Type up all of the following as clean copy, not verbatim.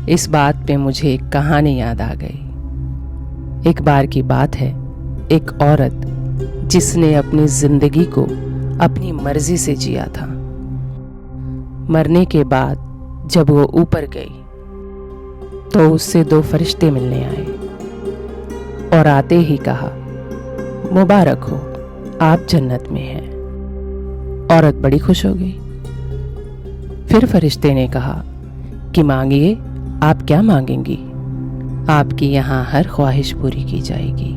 इस बात पे मुझे एक कहानी याद आ गई। एक बार की बात है, एक औरत जिसने अपनी जिंदगी को अपनी मर्जी से जिया था। मरने के बाद जब वो ऊपर गई तो उससे 2 फरिश्ते मिलने आए और आते ही कहा, मुबारक हो, आप जन्नत में हैं। औरत बड़ी खुश हो गई। फिर फरिश्ते ने कहा कि मांगिए, आप क्या मांगेंगी? आपकी यहाँ हर ख्वाहिश पूरी की जाएगी।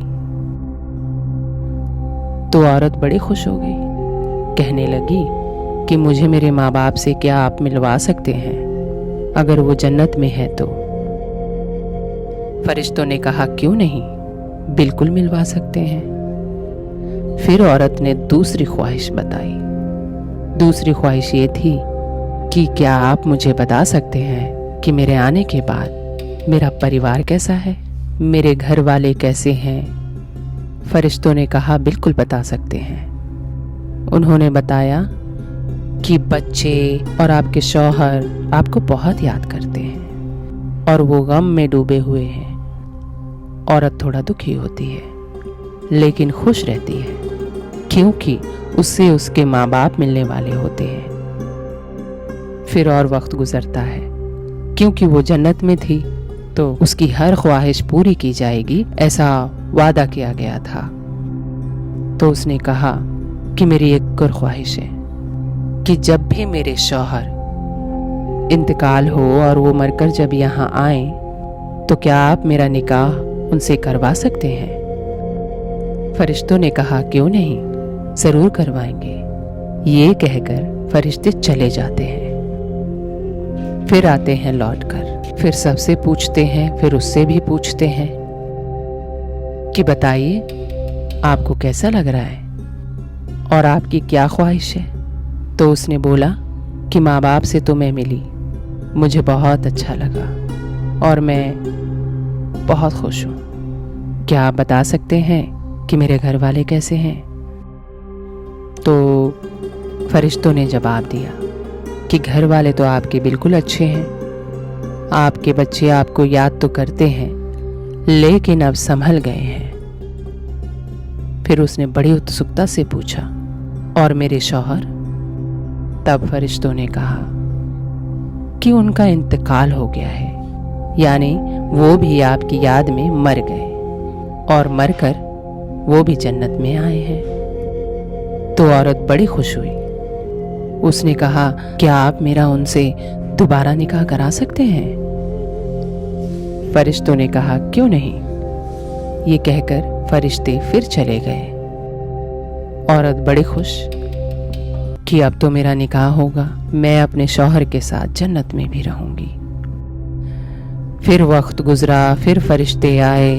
तो औरत बड़ी खुश हो गई, कहने लगी कि मुझे मेरे माँ बाप से क्या आप मिलवा सकते हैं? अगर वो जन्नत में है तो। फरिश्तों ने कहा, क्यों नहीं, बिल्कुल मिलवा सकते हैं। फिर औरत ने दूसरी ख्वाहिश बताई। दूसरी ख्वाहिश ये थी कि क्या आप मुझे बता सकते हैं कि मेरे आने के बाद मेरा परिवार कैसा है, मेरे घर वाले कैसे हैं? फरिश्तों ने कहा, बिल्कुल बता सकते हैं। उन्होंने बताया कि बच्चे और आपके शौहर आपको बहुत याद करते हैं और वो गम में डूबे हुए हैं। औरत थोड़ा दुखी होती है लेकिन खुश रहती है, क्योंकि उससे उसके माँ बाप मिलने वाले होते हैं। फिर और वक्त गुजरता है, क्योंकि वो जन्नत में थी तो उसकी हर ख्वाहिश पूरी की जाएगी, ऐसा वादा किया गया था। तो उसने कहा कि मेरी एक और ख्वाहिश है कि जब भी मेरे शौहर इंतकाल हो और वो मरकर जब यहाँ आए तो क्या आप मेरा निकाह उनसे करवा सकते हैं? फरिश्तों ने कहा, क्यों नहीं, जरूर करवाएंगे। ये कहकर फरिश्ते चले जाते हैं। फिर आते हैं लौटकर, फिर सबसे पूछते हैं, फिर उससे भी पूछते हैं कि बताइए आपको कैसा लग रहा है और आपकी क्या ख्वाहिश है? तो उसने बोला कि माँ बाप से तो मैं मिली, मुझे बहुत अच्छा लगा और मैं बहुत खुश हूँ। क्या आप बता सकते हैं कि मेरे घर वाले कैसे हैं? तो फरिश्तों ने जवाब दिया कि घर वाले तो आपके बिल्कुल अच्छे हैं, आपके बच्चे आपको याद तो करते हैं लेकिन अब संभल गए हैं। फिर उसने बड़ी उत्सुकता से पूछा, और मेरे शौहर? तब फरिश्तों ने कहा कि उनका इंतकाल हो गया है, यानी वो भी आपकी याद में मर गए और मरकर वो भी जन्नत में आए हैं। तो औरत बड़ी खुश हुई। उसने कहा, क्या आप मेरा उनसे दोबारा निकाह करा सकते हैं? फरिश्तों ने कहा, क्यों नहीं। ये कहकर फरिश्ते फिर चले गए। औरत बड़ी खुश कि अब तो मेरा निकाह होगा, मैं अपने शौहर के साथ जन्नत में भी रहूंगी। फिर वक्त गुजरा, फिर फरिश्ते आए,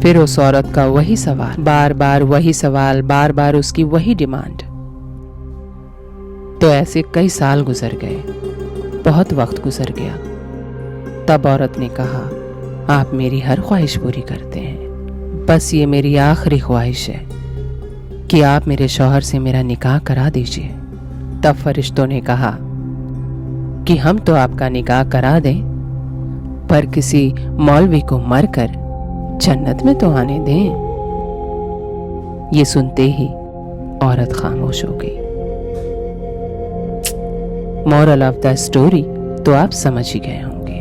फिर उस औरत का वही सवाल, बार बार वही सवाल, बार बार उसकी वही डिमांड। तो ऐसे कई साल गुजर गए, बहुत वक्त गुजर गया। तब औरत ने कहा, आप मेरी हर ख्वाहिश पूरी करते हैं, बस ये मेरी आखिरी ख्वाहिश है कि आप मेरे शौहर से मेरा निकाह करा दीजिए। तब फरिश्तों ने कहा कि हम तो आपका निकाह करा दें, पर किसी मौलवी को मरकर जन्नत में तो आने दें। ये सुनते ही औरत खामोश हो गई। मोरल ऑफ द स्टोरी तो आप समझ ही गए होंगे।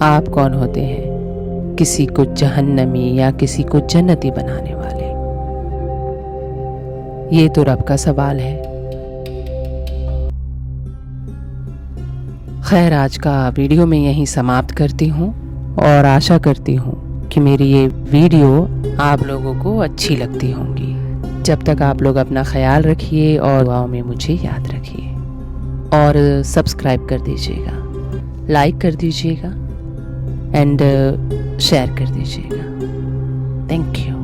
आप कौन होते हैं किसी को जहन्नमी या किसी को जन्नती बनाने वाले? ये तो रब का सवाल है। खैर, आज का वीडियो मैं यहीं समाप्त करती हूँ और आशा करती हूँ कि मेरी ये वीडियो आप लोगों को अच्छी लगती होंगी। जब तक आप लोग अपना ख्याल रखिए और दुआओं में मुझे याद रखिए और सब्सक्राइब कर दीजिएगा, लाइक कर दीजिएगा एंड शेयर कर दीजिएगा। Thank you.